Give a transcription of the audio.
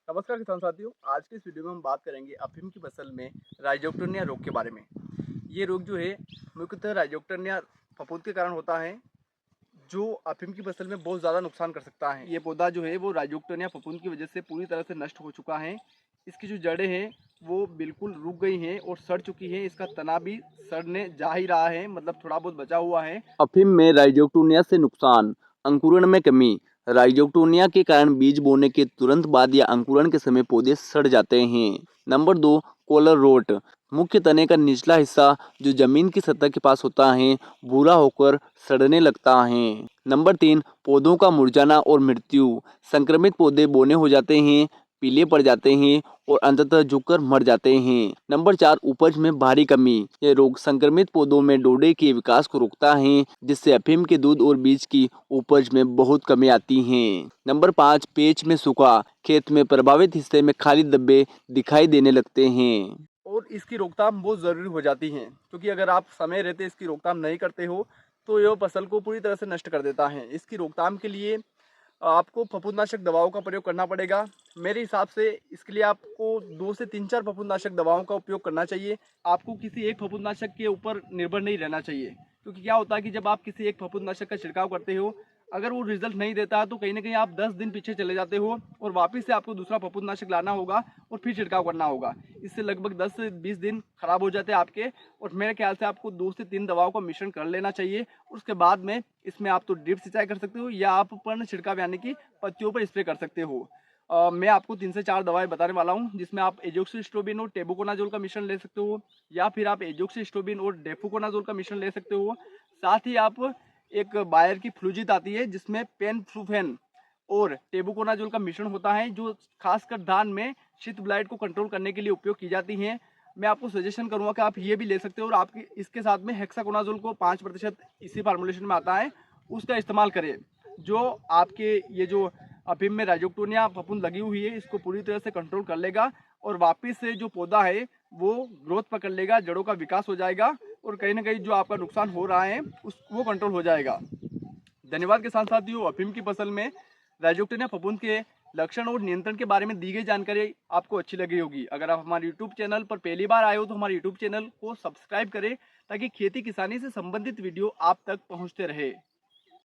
नमस्कार किसान साथियों। आज के इस वीडियो में हम बात करेंगे अफीम की फसल में राइजोक्टोनिया रोग के बारे में। ये रोग जो है मुख्यतः राइजोक्टोनिया फफूंद के कारण होता है, जो अफीम की फसल में बहुत ज़्यादा नुकसान कर सकता है। ये पौधा जो है वो राइजोक्टोनिया फफूंद की वजह से पूरी तरह से नष्ट हो चुका है। इसकी जो जड़ें हैं वो बिल्कुल रुक गई हैं और सड़ चुकी हैं। इसका तना भी सड़ने जा ही रहा है, मतलब थोड़ा बहुत बचा हुआ है। अफीम में राइजोक्टोनिया से नुकसान। अंकुरण में कमी। राइजोक्टोनिया के कारण बीज बोने के तुरंत बाद या अंकुरण के समय पौधे सड़ जाते हैं। Number 2, collar rot. मुख्य तने का निचला हिस्सा जो जमीन की सतह के पास होता है भूरा होकर सड़ने लगता है। नंबर 3, पौधों का मुरझाना और मृत्यु। संक्रमित पौधे बौने हो जाते हैं, पीले पड़ जाते हैं और अंततः झुककर मर जाते हैं। नंबर 4, उपज में भारी कमी। यह रोग संक्रमित पौधों में डोडे के विकास को रोकता है, जिससे अफीम के दूध और बीज की उपज में बहुत कमी आती है। नंबर 5, पेच में सूखा। खेत में प्रभावित हिस्से में खाली धब्बे दिखाई देने लगते हैं और इसकी रोकथाम बहुत ज़रूरी हो जाती है, क्योंकि अगर आप समय रहते इसकी रोकथाम नहीं करते हो तो यह फसल को पूरी तरह से नष्ट कर देता है। इसकी रोकथाम के लिए आपको फफूंदनाशक दवाओं का प्रयोग करना पड़ेगा। मेरे हिसाब से इसके लिए आपको 2 से 3-4 फफूंदनाशक दवाओं का उपयोग करना चाहिए। आपको किसी एक फफूंदनाशक के ऊपर निर्भर नहीं रहना चाहिए, क्योंकि क्या होता है कि जब आप किसी एक फफूंदनाशक का छिड़काव करते हो, अगर वो रिजल्ट नहीं देता तो कहीं ना कहीं आप 10 दिन पीछे चले जाते हो और वापस से आपको दूसरा फफूंदनाशक लाना होगा और फिर छिड़काव करना होगा। इससे लगभग 10 से 20 दिन खराब हो जाते हैं आपके। और मेरे ख्याल से आपको 2 से 3 दवाओं का मिश्रण कर लेना चाहिए। उसके बाद में इसमें आप तो ड्रिप सिंचाई कर सकते हो या आप पर्ण छिड़काव यानी कि पत्तियों पर स्प्रे कर सकते हो। मैं आपको 3 से 4 दवाएं बताने वाला हूं, जिसमें आप एजोक्सिस्ट्रोबिन और टेबुकोनाजोल का मिश्रण ले सकते हो, या फिर आप एजोक्सिस्ट्रोबिन और डेफुकोनाजोल का मिश्रण ले सकते हो। साथ ही आप एक बायर की फ्लूजित आती है जिसमें पेनफ्लूफेन और टेबुकोनाजोल का मिश्रण होता है, जो खासकर धान में शीत ब्लाइट को कंट्रोल करने के लिए उपयोग की जाती है। मैं आपको सजेशन करूंगा कि आप ये भी ले सकते हो और आपके इसके साथ में हेक्साकोनाजोल को 5% इसी फार्मूलेशन में आता है, उसका इस्तेमाल करें, जो आपके ये जो अफीम में राइजोक्टोनिया फफूंद लगी हुई है इसको पूरी तरह से कंट्रोल कर लेगा और वापस से जो पौधा है वो ग्रोथ पकड़ लेगा, जड़ों का विकास हो जाएगा और कहीं ना कहीं जो आपका नुकसान हो रहा है वो कंट्रोल हो जाएगा। धन्यवाद किसान साथियों। अफीम की फसल में राइजोक्टोनिया फफूंद के लक्षण और नियंत्रण के बारे में दी गई जानकारी आपको अच्छी लगी होगी। अगर आप हमारे यूट्यूब चैनल पर पहली बार आए हो तो हमारे यूट्यूब चैनल को सब्सक्राइब करें, ताकि खेती किसानी से संबंधित वीडियो आप तक पहुंचते रहे।